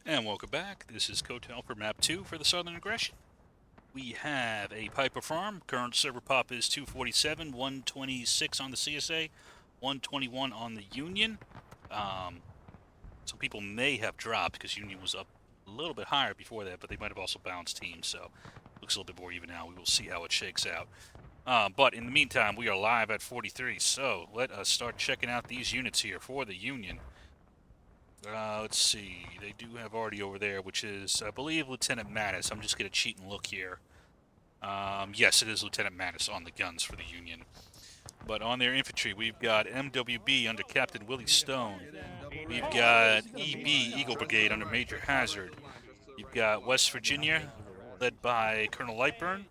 And welcome back. This is Cotel for Map 2 for the Southern Aggression. We have a Piper Farm. Current server pop is 247, 126 on the CSA, 121 on the Union. Some people may have dropped because Union was up a little bit higher before that, but they might have also bounced teams, so looks a little bit more even now. We will see how it shakes out. But in the meantime, we are live at 43, so let us start checking out these units here for the Union. Let's see. They do have Artie over there, which is, I believe, Lieutenant Mattis. I'm just going to cheat and look here. Yes, it is Lieutenant Mattis on the guns for the Union. But on their infantry, we've got MWB under Captain Willie Stone. We've got EB, Eagle Brigade, under Major Hazard. You've got West Virginia, led by Colonel Lightburn.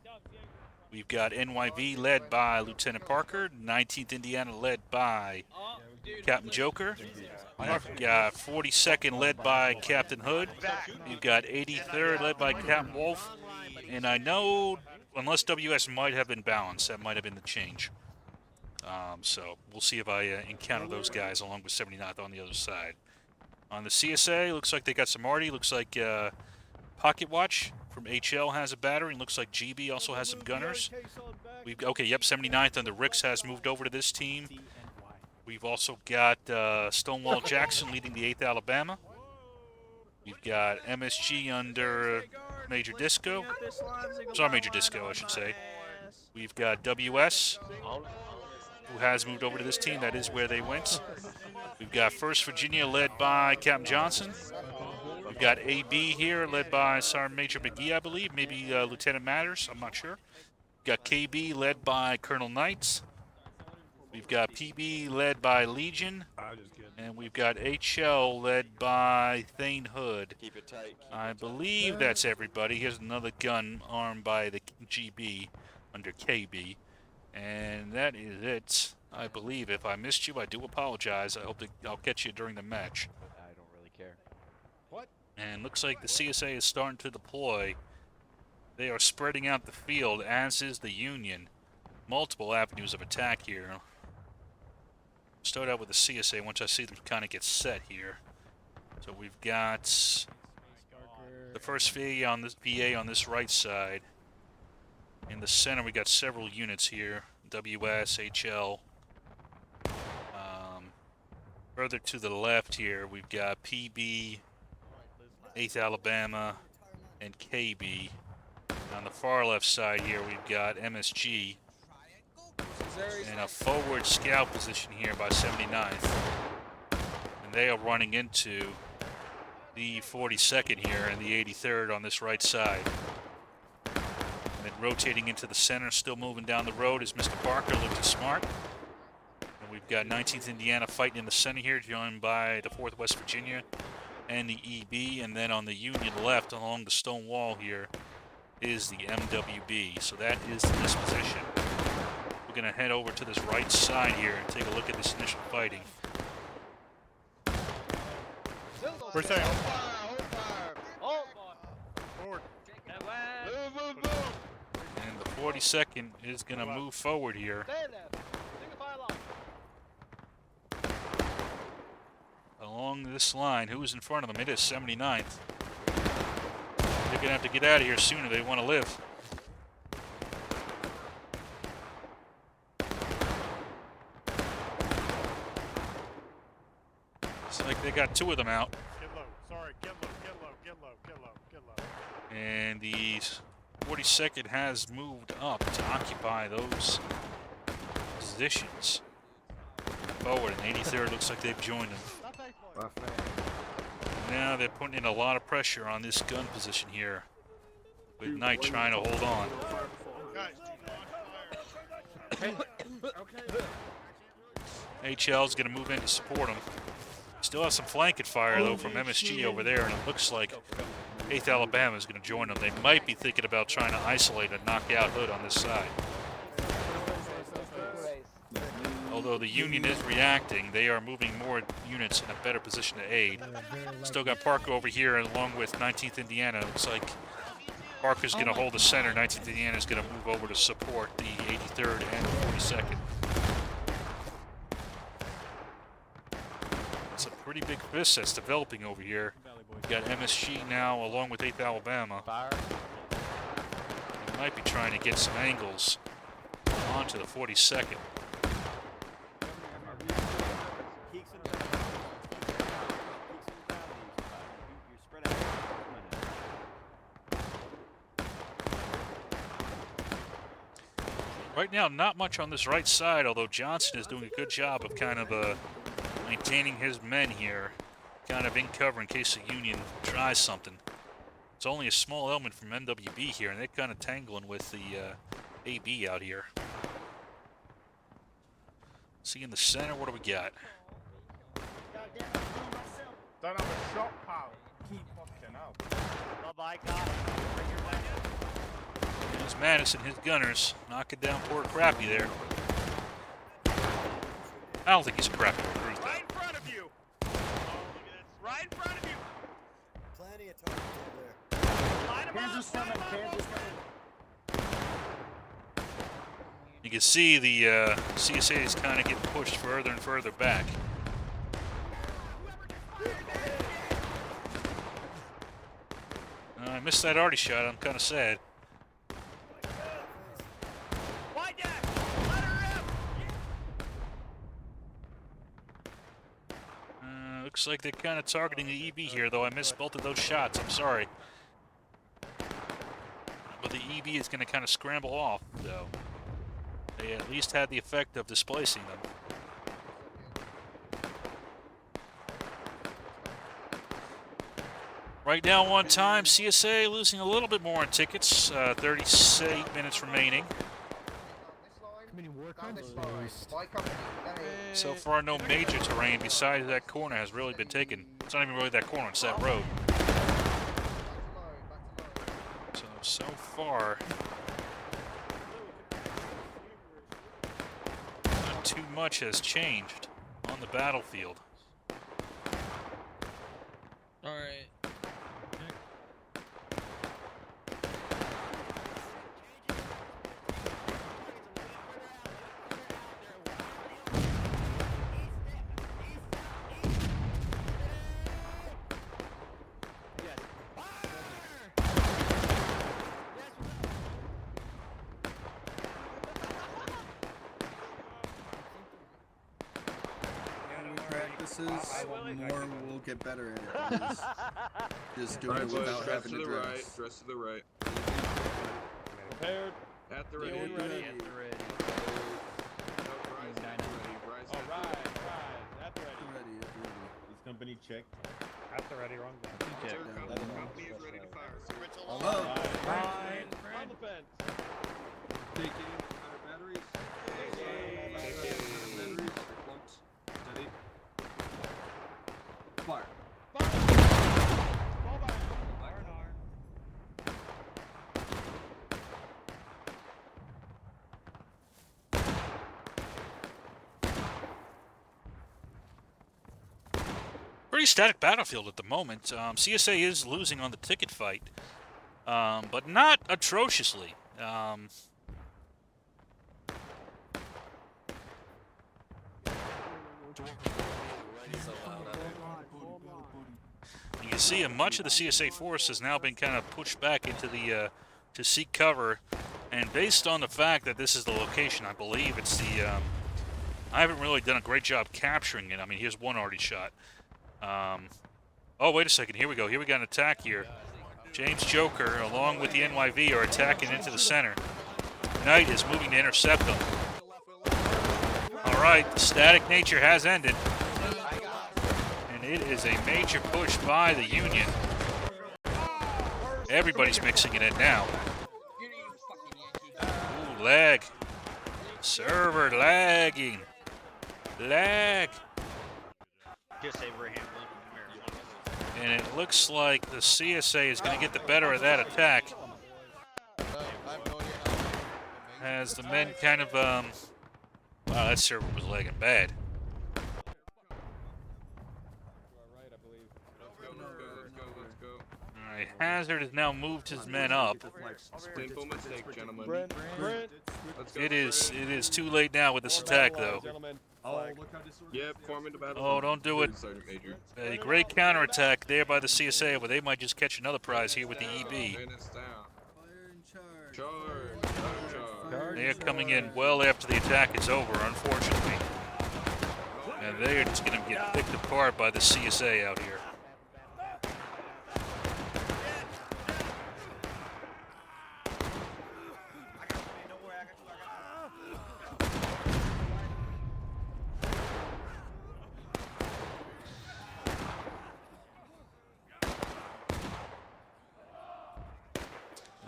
We've got NYV, led by Lieutenant Parker. 19th Indiana, led by Captain Joker. We've got 42nd, led by Captain Hood. We've got 83rd, led by Captain Wolf. And I know, unless WS might have been balanced, that might have been the change. So we'll see if I encounter those guys along with 79th on the other side. On the CSA, looks like they got some Artie. Looks like Pocket Watch from HL has a battery. And looks like GB also has some gunners. Okay, yep, 79th under Ricks has moved over to this team. We've also got Stonewall Jackson leading the 8th Alabama. We've got MSG under Major Disco. Sorry, Major Disco, I should say. We've got WS, who has moved over to this team. That is where they went. We've got 1st Virginia, led by Captain Johnson. We've got AB here, led by Sergeant Major McGee, I believe. Maybe Lieutenant Matters, I'm not sure. We've got KB, led by Colonel Knights. We've got PB, led by Legion. And we've got HL, led by Thane Hood. Keep it tight. I believe that's everybody. Here's another gun armed by the GB under KB. And that is it, I believe. If I missed you, I do apologize. I hope I'll catch you during the match. I don't really care. And looks like the CSA is starting to deploy. They are spreading out the field, as is the Union. Multiple avenues of attack here. Start out with the CSA once I see them kind of get set here. So we've got the 1st VA on this right side. In the center, we got several units here. WS, HL. Further to the left here, we've got PB, 8th Alabama, and KB. On the far left side here, we've got MSG. And a forward scout position here by 79th. And they are running into the 42nd here and the 83rd on this right side. And then rotating into the center, still moving down the road is Mr. Parker, looking smart. And we've got 19th Indiana fighting in the center here, joined by the 4th West Virginia and the EB. And then on the Union left, along the stone wall here, is the MWB. So that is the disposition. We're going to head over to this right side here and take a look at this initial fighting. We're saying. Forward. And the 42nd is going to move forward here. Along this line, who's in front of them? It is 79th. They're going to have to get out of here sooner if they want to live. Looks like they got 2 of them out. Get low. Sorry, get low. And the 42nd has moved up to occupy those positions. Forward, and 83rd looks like they've joined them. Now they're putting in a lot of pressure on this gun position here, with Knight trying to hold on. HL's going to move in to support him. Still has some flanking fire, though, from MSG over there, and it looks like 8th Alabama is going to join them. They might be thinking about trying to isolate and knock out Hood on this side. Although the Union is reacting, they are moving more units in a better position to aid. Still got Parker over here along with 19th Indiana. Looks like Parker's going to hold the center. 19th Indiana is going to move over to support the 83rd and the 42nd. It's a pretty big fist that's developing over here. We've got MSG now along with 8th Alabama. Fire. They might be trying to get some angles onto the 42nd. Right now, not much on this right side, although Johnson is doing a good job of kind of maintaining his men here, kind of in cover in case the Union tries something. It's only a small element from NWB here, and they're kind of tangling with the AB out here. See in the center, what do we got? Don't have a shot, pal. Keep fucking up. Bye-bye, God. Bring your back. There's Madison, his gunners, knocking down poor Crappy there. I don't think he's a crappy recruit, though. Right in front of you. Oh, look at this. Right in front of you. Plenty of targets over there. Line 'em up. Kansas coming, Kansas coming. You can see the CSA is kind of getting pushed further and further back. I missed that arty shot. I'm kind of sad. Wide deck. Let her rip. Looks like they're kind of targeting the EB here, though. I missed both of those shots. I'm sorry. But the EB is going to kind of scramble off, though. They at least had the effect of displacing them. Right now, on time, CSA losing a little bit more on tickets. 38 minutes remaining. So far, no major terrain besides that corner has really been taken. It's not even really that corner, it's that road. So far, not too much has changed on the battlefield. All right. More we'll get better at it. Just doing it without having to dress. Dress to the right. Prepared. At the ready. Feeling ready. At the ready. Oh, right. At the ready. Ready. Is company checked? At the ready. Wrong guy. Company is ready to fire. Oh, Fine. On the fence. taking batteries. Batteries. Clumps. Steady. Fire. Pretty static battlefield at the moment. CSA is losing on the ticket fight, but not atrociously. You can see much of the CSA force has now been kind of pushed back into the to seek cover, and based on the fact that this is the location, I believe it's the. I haven't really done a great job capturing it. I mean, here's one already shot. Oh, wait a second. Here we go. Here we got an attack here. James Joker, along with the NYV, are attacking into the center. Knight is moving to intercept them. All right, the static nature has ended. And it is a major push by the Union. Everybody's mixing it in now. Ooh, lag. Server lagging. Lag. Disable handling. And it looks like the CSA is going to get the better of that attack. As the men kind of, wow, that server was lagging bad. Let's go. All right, Hazard has now moved his men up. Painful mistake, gentlemen. Brent. Let's go. It is too late now with this attack, though. Gentlemen. flag. look how disorganized. Yep, forming the battle. Oh, don't do it. Sergeant Major. A great counterattack there by the CSA, but they might just catch another prize here with the EB. Minutes down. Fire and charge. Charge. Charge. They are coming in well after the attack is over, unfortunately. And they are just going to get picked apart by the CSA out here.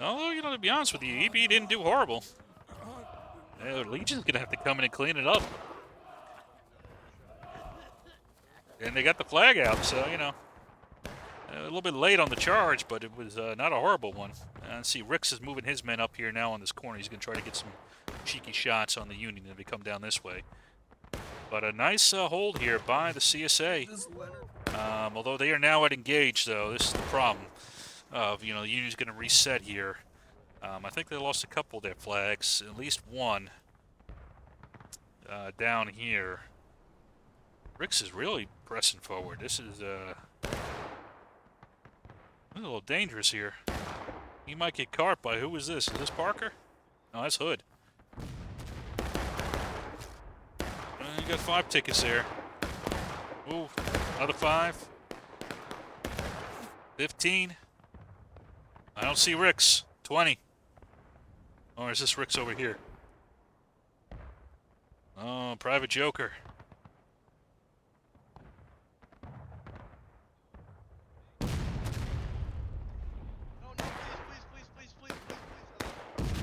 Although, you know, to be honest with you, EB didn't do horrible. Legion's going to have to come in and clean it up. And they got the flag out, so, you know, a little bit late on the charge, but it was not a horrible one. And see, Ricks is moving his men up here now on this corner. He's going to try to get some cheeky shots on the Union as they come down this way. But a nice hold here by the CSA. Although they are now at engage, though, this is the problem. You know, the Union's going to reset here. I think they lost a couple of their flags, at least one down here. Ricks is really pressing forward. This is a little dangerous here. He might get caught by, who is this? Is this Parker? No, that's Hood. You got 5 tickets there. Ooh, another 5. 15. I don't see Ricks. 20. Or is this Ricks over here? Oh, Private Joker.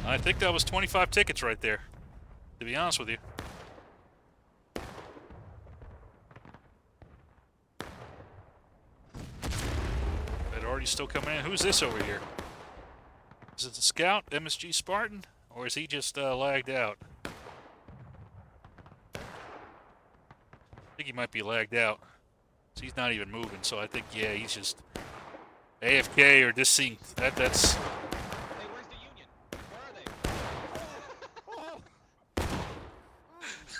I think that was 25 tickets right there, to be honest with you. But already still coming in. Who's this over here? Is it the Scout, MSG Spartan, or is he just lagged out? I think he might be lagged out. So he's not even moving, so I think, yeah, he's just AFK or just seeing that's... Hey, where's the Union? Where are they?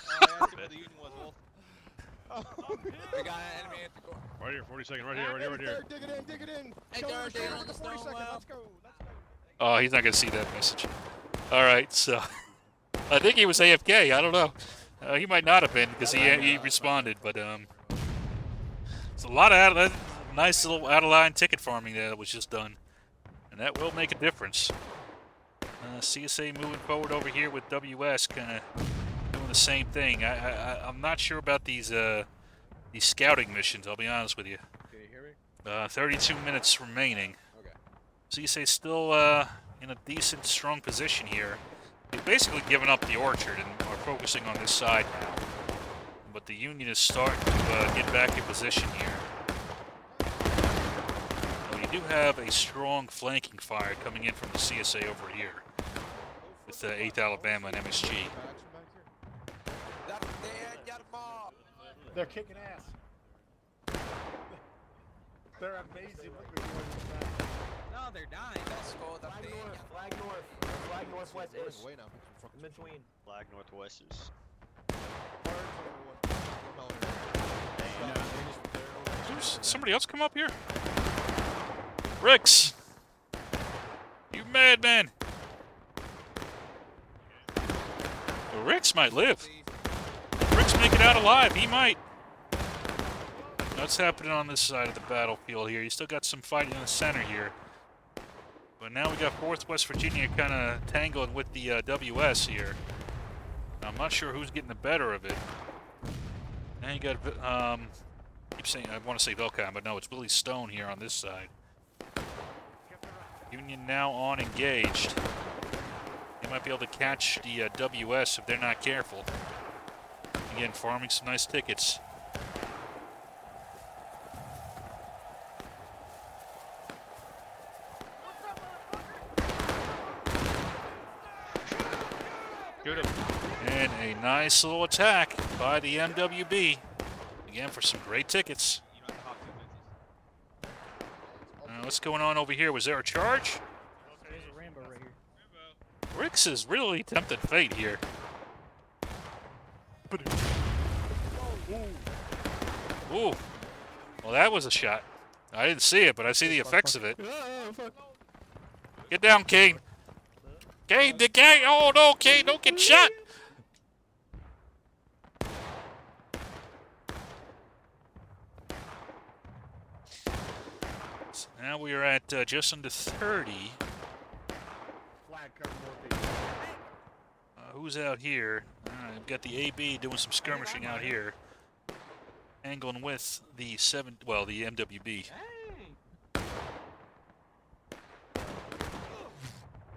I asked him where the Union was, Wolf. We got an enemy at the core. Right here, 42nd, right here, right here. Dig it in, dig it in. Hey, Show third, them dig it the on the 42nd. stone wall. Let's go, let's go. Oh, he's not going to see that message. All right, so I think he was AFK. I don't know. He might not have been because he responded, but it's a lot of nice little out-of-line ticket farming there that was just done, and that will make a difference. CSA moving forward over here with WS, kind of doing the same thing. I'm not sure about these scouting missions. I'll be honest with you. Can you hear me? 32 minutes remaining. Okay. CSA still in a decent, strong position here. They've basically given up the orchard and are focusing on this side now. But the Union is starting to get back in position here. Well, you do have a strong flanking fire coming in from the CSA over here with 8th Alabama and MSG. They're kicking ass. They're amazing what they're doing in the back. No, they're dying. That's called Flag north, flag north, flag northwest-ish. In between. Flag Northwest is. Somebody else come up here? Ricks! You madman! Well, Ricks might live. Ricks make it out alive. He might. What's happening on this side of the battlefield here? You still got some fighting in the center here. But now we got 4th West Virginia kind of tangled with the WS here. I'm not sure who's getting the better of it. And you got, keep saying, I want to say Velcon, but no, it's Willie Stone here on this side. Union now on engaged. They might be able to catch the WS if they're not careful. Again, farming some nice tickets. And a nice little attack by the MWB. Again, for some great tickets. What's going on over here? Was there a charge? There's a Rambo right here. Ricks is really tempting fate here. Ooh. Well, that was a shot. I didn't see it, but I see the effects of it. Get down, Kane. Kane, the guy. Oh, no, Kane, don't get shot. So now we are at just under 30. Flag cover northeast. Who's out here? We've got the AB doing some skirmishing out here. Angling with the the MWB.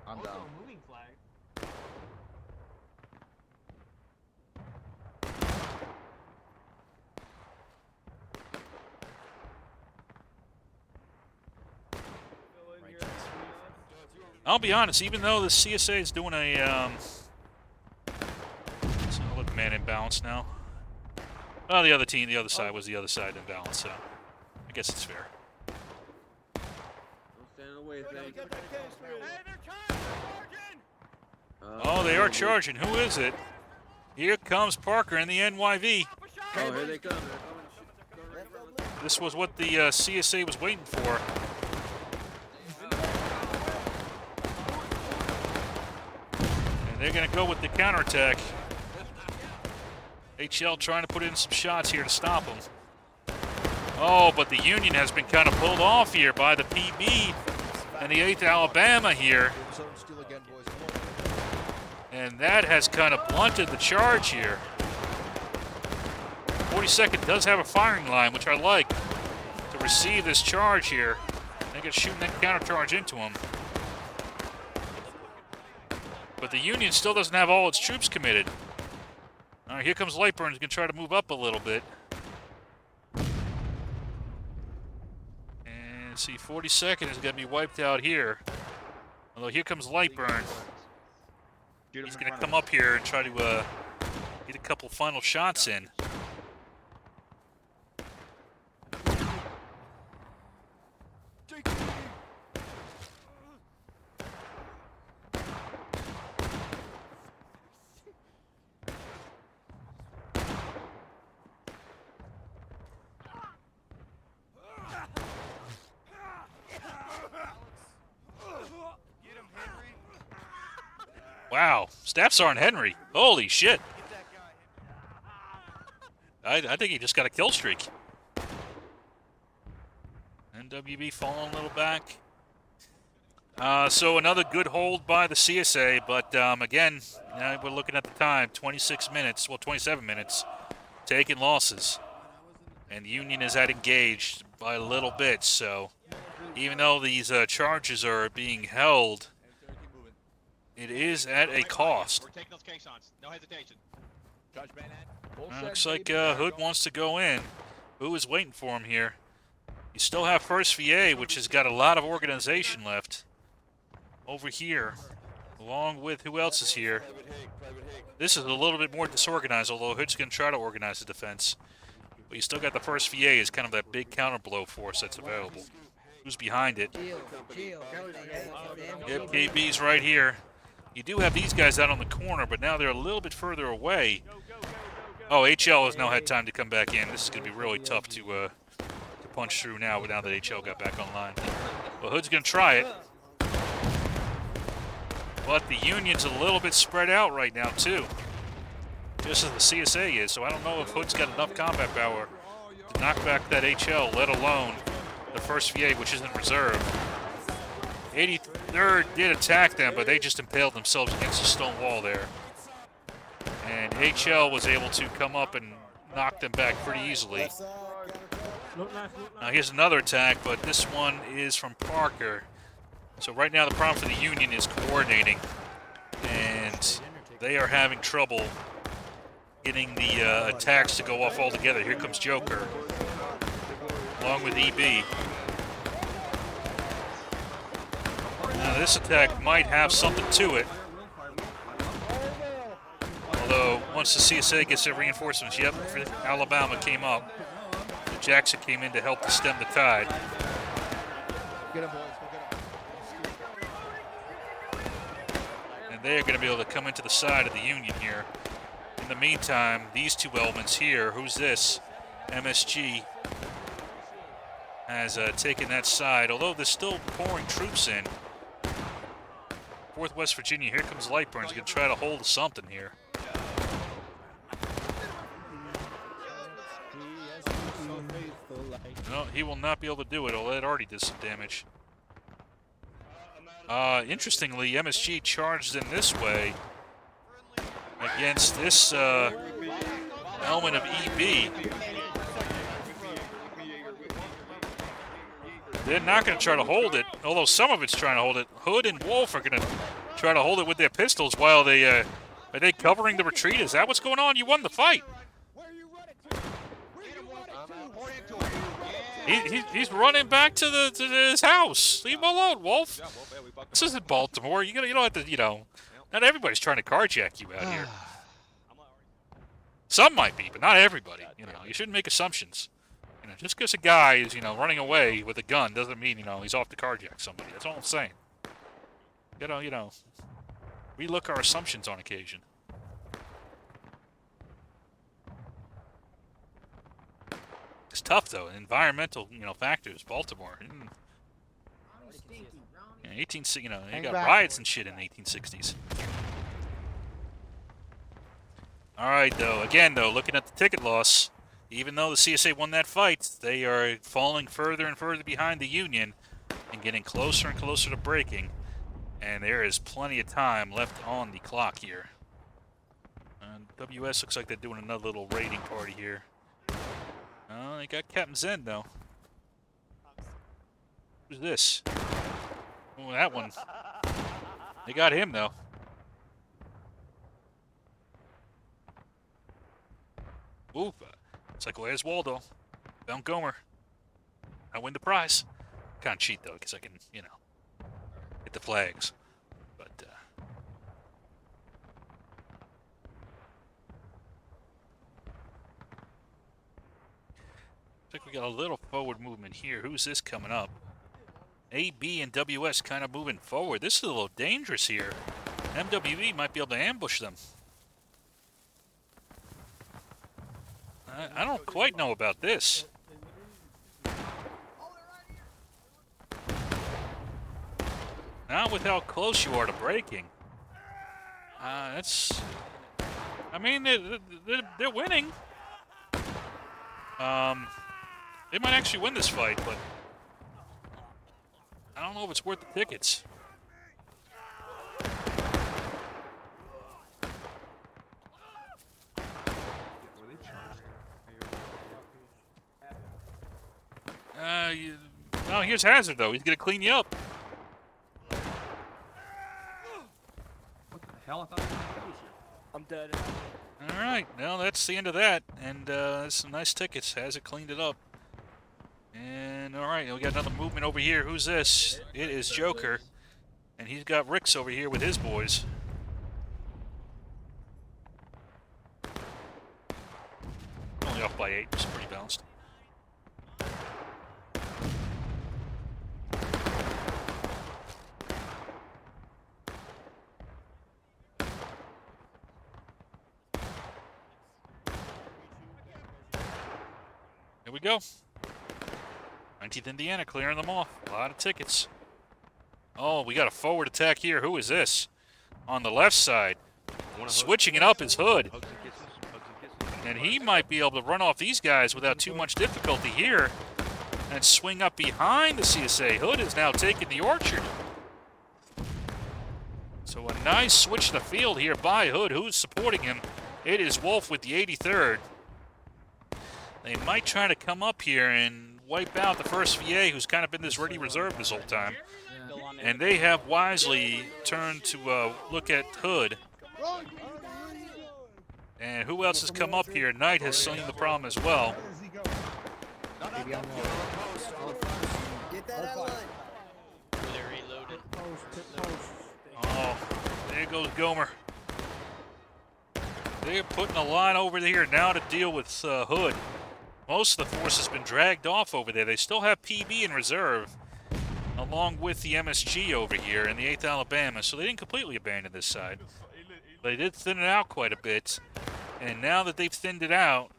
I'm down. Moving flag. I'll be honest, even though the CSA is doing a so I'll let the man imbalance now. Oh, the other team, the other side was the other side imbalance, so I guess it's fair. Don't stand in the way, thank you. Oh, they are charging. Who is it? Here comes Parker and the NYV. Oh, here they come. This was what the CSA was waiting for. And they're going to go with the counterattack. HL trying to put in some shots here to stop them. Oh, but the Union has been kind of pulled off here by the PB and the 8th Alabama here. And that has kind of blunted the charge here. 42nd does have a firing line, which I like, to receive this charge here. They can shoot that counter charge into him. But the Union still doesn't have all its troops committed. All right, here comes Lightburn. He's going to try to move up a little bit. And see, 42nd is going to be wiped out here. Although here comes Lightburn. He's going to come up here and try to get a couple final shots in. Wow, Staff Sergeant Henry. Holy shit. I think he just got a kill streak. NWB falling a little back. So another good hold by the CSA, but again, we're looking at the time, 26 minutes, well 27 minutes, taking losses. And the Union is at engaged by a little bit, so even though these charges are being held, it is at a cost. We're taking those caissons. No hesitation. Looks like Hood wants to go in. Who is waiting for him here? You still have 1st VA, which has got a lot of organization left. Over here, along with who else is here? This is a little bit more disorganized, although Hood's going to try to organize the defense. But you still got the 1st VA as kind of that big counter-blow force that's available. Who's behind it? Yep, KB's right here. You do have these guys out on the corner, but now they're a little bit further away. Oh, HL has now had time to come back in. This is going to be really tough to punch through now that HL got back online. Well, Hood's going to try it. But the Union's a little bit spread out right now, too. Just as the CSA is, so I don't know if Hood's got enough combat power to knock back that HL, let alone the 1st VA, which is in reserve. 83rd did attack them, but they just impaled themselves against the stone wall there. And HL was able to come up and knock them back pretty easily. Now here's another attack, but this one is from Parker. So right now the problem for the Union is coordinating, and they are having trouble getting the attacks to go off altogether. Here comes Joker, along with EB. Now this attack might have something to it. Although, once the CSA gets their reinforcements, yep, Alabama came up. Jackson came in to help to stem the tide. And they are going to be able to come into the side of the Union here. In the meantime, these two elements here, who's this? MSG has taken that side, although they're still pouring troops in. 4th West Virginia, here comes Lightburn's going to try to hold something here. No, he will not be able to do it, although it already did some damage. Interestingly, MSG charged in this way against this element of EB. They're not going to try to hold it, although some of it's trying to hold it. Hood and Wolf are going to try to hold it with their pistols while they, are they covering the retreat? Is that what's going on? You won the fight. He's running back to his house. Leave him alone, Wolf. This isn't Baltimore. You don't have to, not everybody's trying to carjack you out here. Some might be, but not everybody. You shouldn't make assumptions. Just because a guy is, running away with a gun doesn't mean, he's off to carjack somebody. That's all I'm saying. We look our assumptions on occasion. It's tough though. Environmental, factors. Baltimore. 18, you got riots and shit in the 1860s. All right, though. Again, though, looking at the ticket loss, even though the CSA won that fight, they are falling further and further behind the Union and getting closer and closer to breaking. And there is plenty of time left on the clock here. WS looks like they're doing another little raiding party here. Oh, they got Captain Zen, though. Who's this? Oh, that one. They got him, though. Ooh, it's like, where's Waldo? Found Gomer. I win the prize. Kind of cheat, though, because I can, hit the flags. But, looks like we got a little forward movement here. Who's this coming up? AB and WS kind of moving forward. This is a little dangerous here. MWE might be able to ambush them. I don't quite know about this. Not with how close you are to breaking. That's... I mean, they're winning. They might actually win this fight, but... I don't know if it's worth the tickets. No, here's Hazard, though. He's going to clean you up. What the hell? I thought I was here. I'm dead. All right, well, that's the end of that. And some nice tickets. Hazard cleaned it up. And, all right, we got another movement over here. Who's this? It is Joker. And he's got Ricks over here with his boys. Only off by 8. It's pretty balanced. Here we go. 19th Indiana clearing them off. A lot of tickets. Oh, we got a forward attack here. Who is this? On the left side. Switching it up is Hood. And he might be able to run off these guys without too much difficulty here. And swing up behind the CSA. Hood is now taking the orchard. So a nice switch to the field here by Hood. Who's supporting him? It is Wolf with the 83rd. They might try to come up here and wipe out the 1st VA, who's kind of been this ready reserve this whole time. And they have wisely turned to look at Hood. And who else has come up here? Knight has seen the problem as well. Get that outline. Oh, there goes Gomer. They're putting a line over here now to deal with Hood. Most of the force has been dragged off over there. They still have PB in reserve, along with the MSG over here in the 8th Alabama, so they didn't completely abandon this side. They did thin it out quite a bit, and now that they've thinned it out,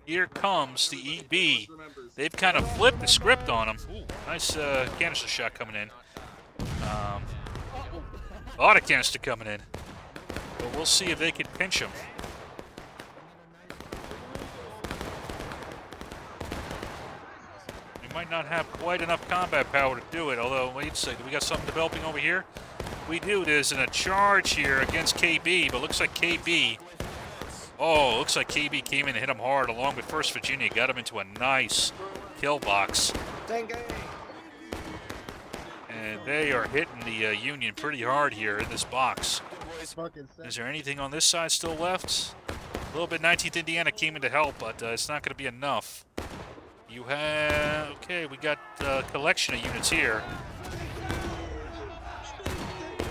Here comes the EB. They've kind of flipped the script on him. Ooh, nice canister shot coming in. A lot of canister coming in. But we'll see if they can pinch him. We might not have quite enough combat power to do it, although, wait a second, we got something developing over here? We do. There's a charge here against KB, but looks like KB... Oh, looks like KB came in and hit him hard along with 1st Virginia. Got him into a nice kill box. And they are hitting the Union pretty hard here in this box. Is there anything on this side still left? A little bit. 19th Indiana came in to help, but it's not going to be enough. You have... Okay, we got a collection of units here.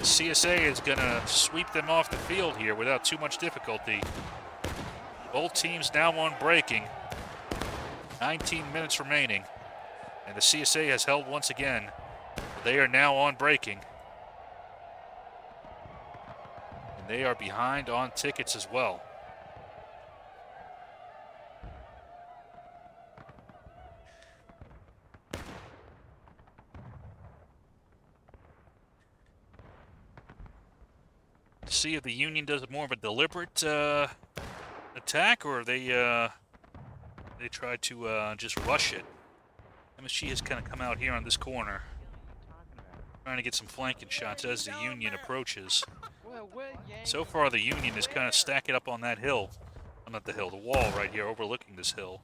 CSA is going to sweep them off the field here without too much difficulty. Both teams now on breaking. 19 minutes remaining. And the CSA has held once again. They are now on breaking. And they are behind on tickets as well. See if the Union does more of a deliberate attack, or they try to just rush it. MSG has kind of come out here on this corner, trying to get some flanking shots as the Union approaches. So far, the Union is kind of stacking up on that hill. Well, not the hill, the wall right here overlooking this hill.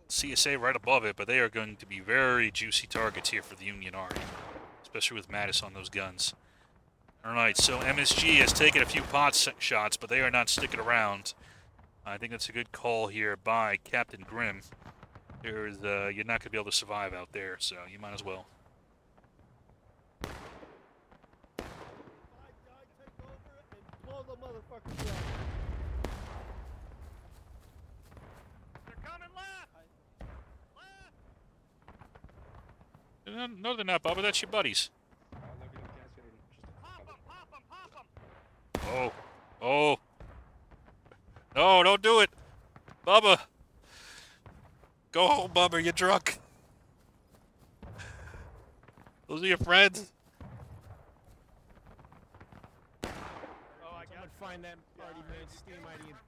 CSA right above it, but they are going to be very juicy targets here for the Union Army, especially with Mattis on those guns. All right, so MSG has taken a few pot shots, but they are not sticking around. I think that's a good call here by Captain Grimm. You're not going to be able to survive out there, so you might as well. No, they're not, Bubba. That's your buddies. Oh. Oh. No, don't do it. Bubba. Go home, Bubba. You're drunk. Those are your friends.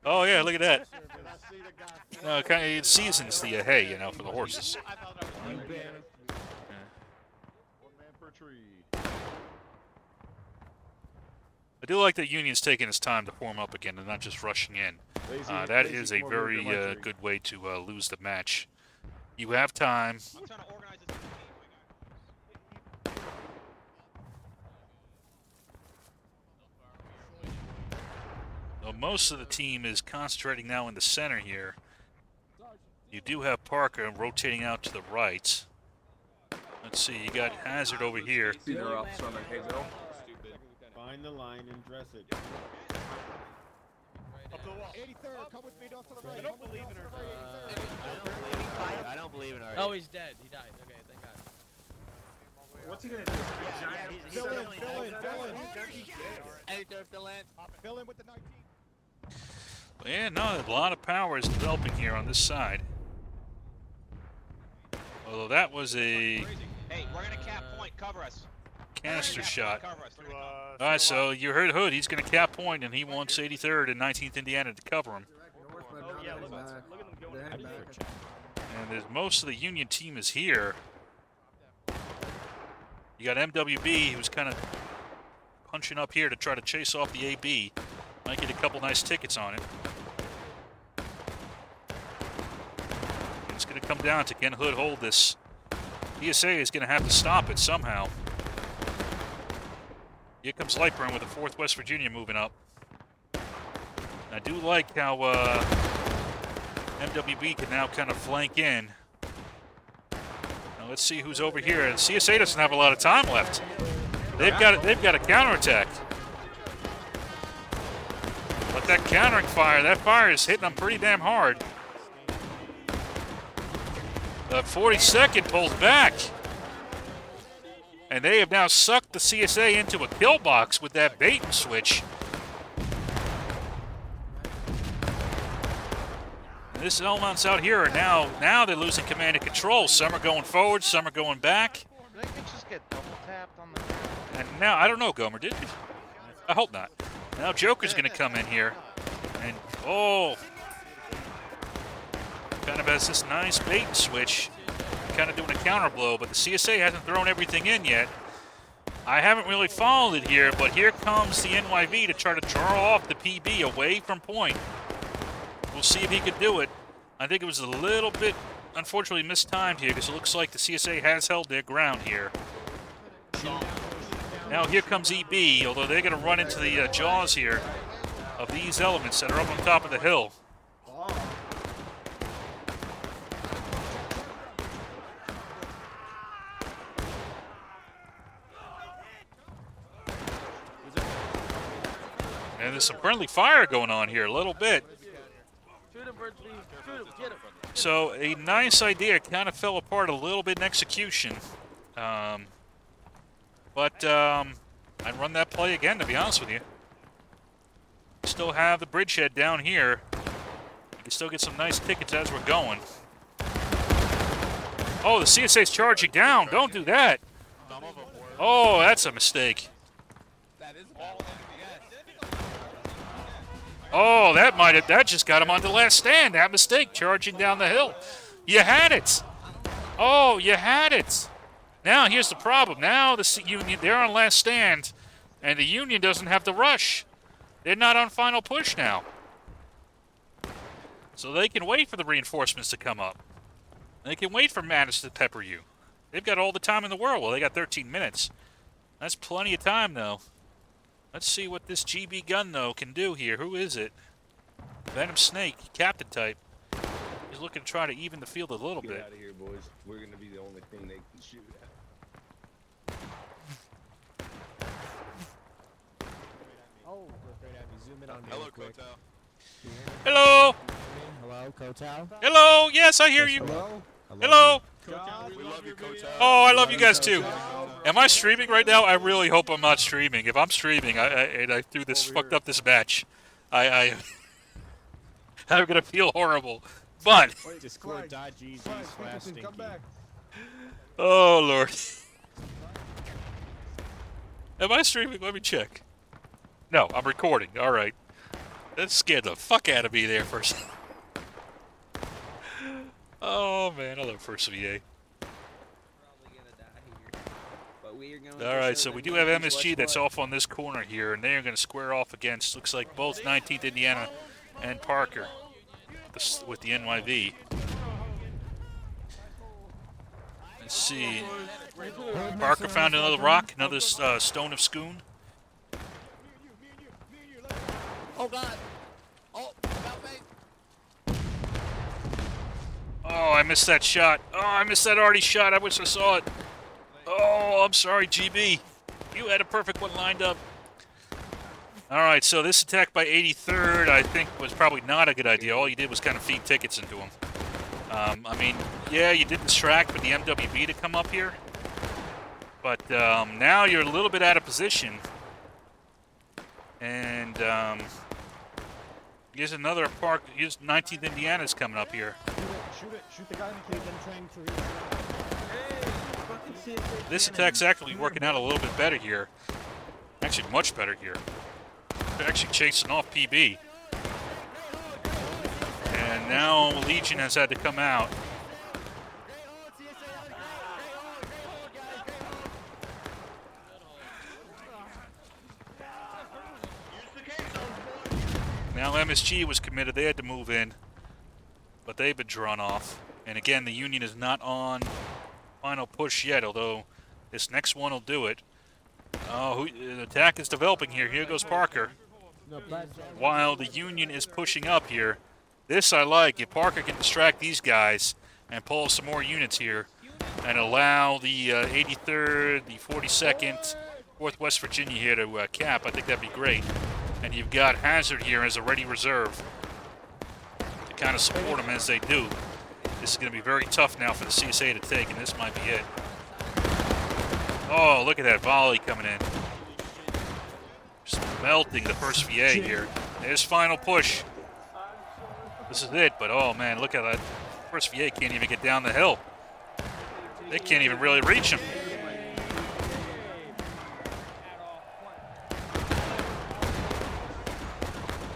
Oh, yeah, look at that. No, it seasons the hay, you know, for the horses. I do like that Union's taking its time to form up again and not just rushing in. That is a very good way to lose the match. You have time. Well, most of the team is concentrating now in the center here. You do have Parker rotating out to the right. Let's see, you got Hazard over here. Find the line and dress it. Up the wall. 83rd, come with me to the right. I don't believe in her. I don't believe in her. Oh, he's dead. He died. Okay, thank God. What's he gonna do? Fill in. 83rd, fill in. Fill in with the 19. Well, yeah, no, a lot of power is developing here on this side. Although that was a... Hey, we're gonna cap point. Cover us. Canister shot. Cover us. All right, so you heard Hood. He's going to cap point, and he wants 83rd and 19th Indiana to cover him. And there's most of the Union team is here. You got MWB, who's kind of punching up here to try to chase off the AB. Might get a couple nice tickets on it. It's going to come down to can Hood hold this. ESA is going to have to stop it somehow. Here comes Lightburn with the 4th West Virginia moving up. I do like how MWB can now kind of flank in. Now let's see who's over here. And CSA doesn't have a lot of time left. They've got a counterattack. But that countering fire, that fire is hitting them pretty damn hard. The 42nd pulls back. And they have now sucked the CSA into a kill box with that bait and switch. This elements out here are now they're losing command and control. Some are going forward, some are going back. They could just get double tapped on the. And now, I don't know, Gomer, did you? I hope not. Now Joker's going to come in here. And, oh. Kind of has this nice bait and switch. Kind of doing a counter blow, but the CSA hasn't thrown everything in yet. I haven't really followed it here, but here comes the NYV to try to draw off the PB away from point. We'll see if he could do it. I think it was a little bit, unfortunately, mistimed here because it looks like the CSA has held their ground here. Now here comes EB, although they're going to run into the jaws here of these elements that are up on top of the hill. And there's some friendly fire going on here a little bit. So a nice idea kind of fell apart a little bit in execution. But I'd run that play again, to be honest with you. Still have the bridgehead down here. You can still get some nice tickets as we're going. Oh, the CSA's charging down. Don't do that. Oh, that's a mistake. Oh, that just got him on the last stand. That mistake, charging down the hill. You had it. Oh, you had it. Now, here's the problem. Now, the Union, they're on last stand, and the Union doesn't have the rush. They're not on final push now. So they can wait for the reinforcements to come up. They can wait for Mattis to pepper you. They've got all the time in the world. Well, they got 13 minutes. That's plenty of time, though. Let's see what this GB gun, though, can do here. Who is it? Venom Snake, Captain type. He's looking to try to even the field a little bit. Get out of here, boys. We're going to be the only thing they can shoot at. Oh, we're afraid I'd zoom in on me. Hello, real quick. Kotal. Hello? Hello, Kotal. Hello? Yes, I hear you. Hello. Hello? We love you, Kotal. Oh, I love you guys, too. Am I streaming right now? I really hope I'm not streaming. If I'm streaming, and I threw this, fucked up this match, I'm going to feel horrible. But, Come back. oh, Lord. Am I streaming? Let me check. No, I'm recording. All right. That scared the fuck out of me there for a second. Oh, man, I love First VA. All right, so we do have MSG that's off on this corner here, and they are going to square off against, looks like, both 19th Indiana and Parker with the NYV. Let's see. Parker found another rock, another stone of Schoon. Oh, God. Oh, about me. Oh, I missed that shot. Oh, I missed that Artie shot. I wish I saw it. Oh, I'm sorry, GB. You had a perfect one lined up. All right, so this attack by 83rd, I think, was probably not a good idea. All you did was kind of feed tickets into him. I mean, yeah, you did distract with the MWB to come up here. But now you're a little bit out of position. And here's another park. Here's 19th Indiana's coming up here. Shoot the guy in the cage. I'm trying to... This attack's actually working out a little bit better here. Actually, much better here. They're actually chasing off PB. And now Legion has had to come out. Now MSG was committed. They had to move in. But they've been drawn off. And again, the Union is not on final push yet, although this next one will do it. Oh, the attack is developing here. Here goes Parker. While the Union is pushing up here. This I like. If Parker can distract these guys and pull some more units here and allow the 83rd, the 42nd, 4th West Virginia here to cap, I think that'd be great. And you've got Hazard here as a ready reserve to kind of support them as they do. This is going to be very tough now for the CSA to take, and this might be it. Oh, look at that volley coming in. Just melting the first VA here. There's final push. This is it, but oh man, look at that. First VA can't even get down the hill. They can't even really reach him.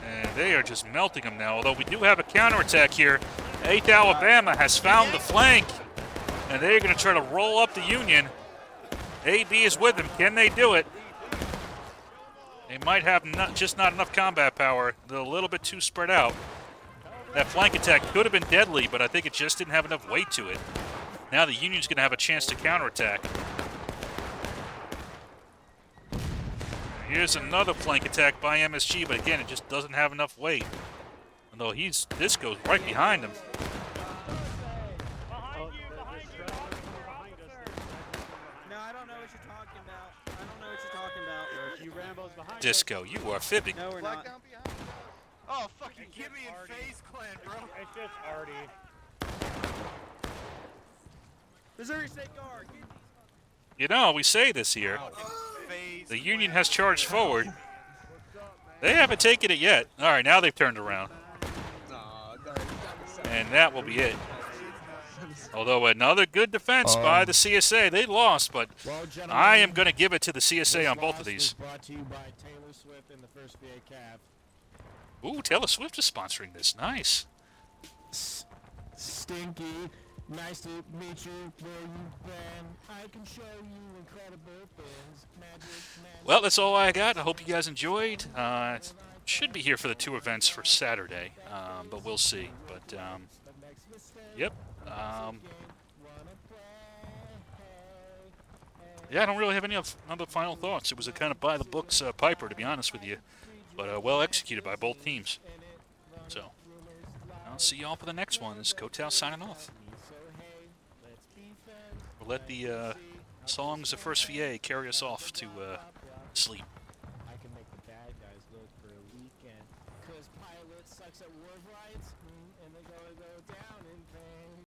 And they are just melting him now, although we do have a counterattack here. 8th Alabama has found the flank, and they're going to try to roll up the Union. AB is with them. Can they do it? They might have just not enough combat power. They're a little bit too spread out. That flank attack could have been deadly, but I think it just didn't have enough weight to it. Now the Union's going to have a chance to counterattack. Here's another flank attack by MSG, but again, it just doesn't have enough weight. Although this goes right behind him. No, I don't know what you're talking about. I don't know what you're talking about. You Rambos behind Disco, you are fibbing. No, we're not. Down behind us. Oh, fucking Give me in FaZe Clan, bro. It's just Artie. Missouri State Guard. Get these You know, we say this here. FaZe The Union has charged forward. They haven't taken it yet. All right, now they've turned around. And that will be it. Although another good defense by the CSA. They lost, but I am going to give it to the CSA on both of these. Brought to you by Taylor Swift and the first VA Cav. Ooh, Taylor Swift is sponsoring this. Nice. Stinky, nice to meet you where you've been. I can show you incredible things. Magic. Well, that's all I got. I hope you guys enjoyed. Should be here for the 2 events for Saturday, but we'll see. But, yep. Yeah, I don't really have any other final thoughts. It was a kind of by-the-books Piper, to be honest with you. But well executed by both teams. So, I'll see you all for the next one. This is Kotal signing off. We'll let the songs of First VA carry us off to sleep. I can make the bad guys look for a weekend. 'Cause Pilot sucks at war rights, and they're gonna go down in pain.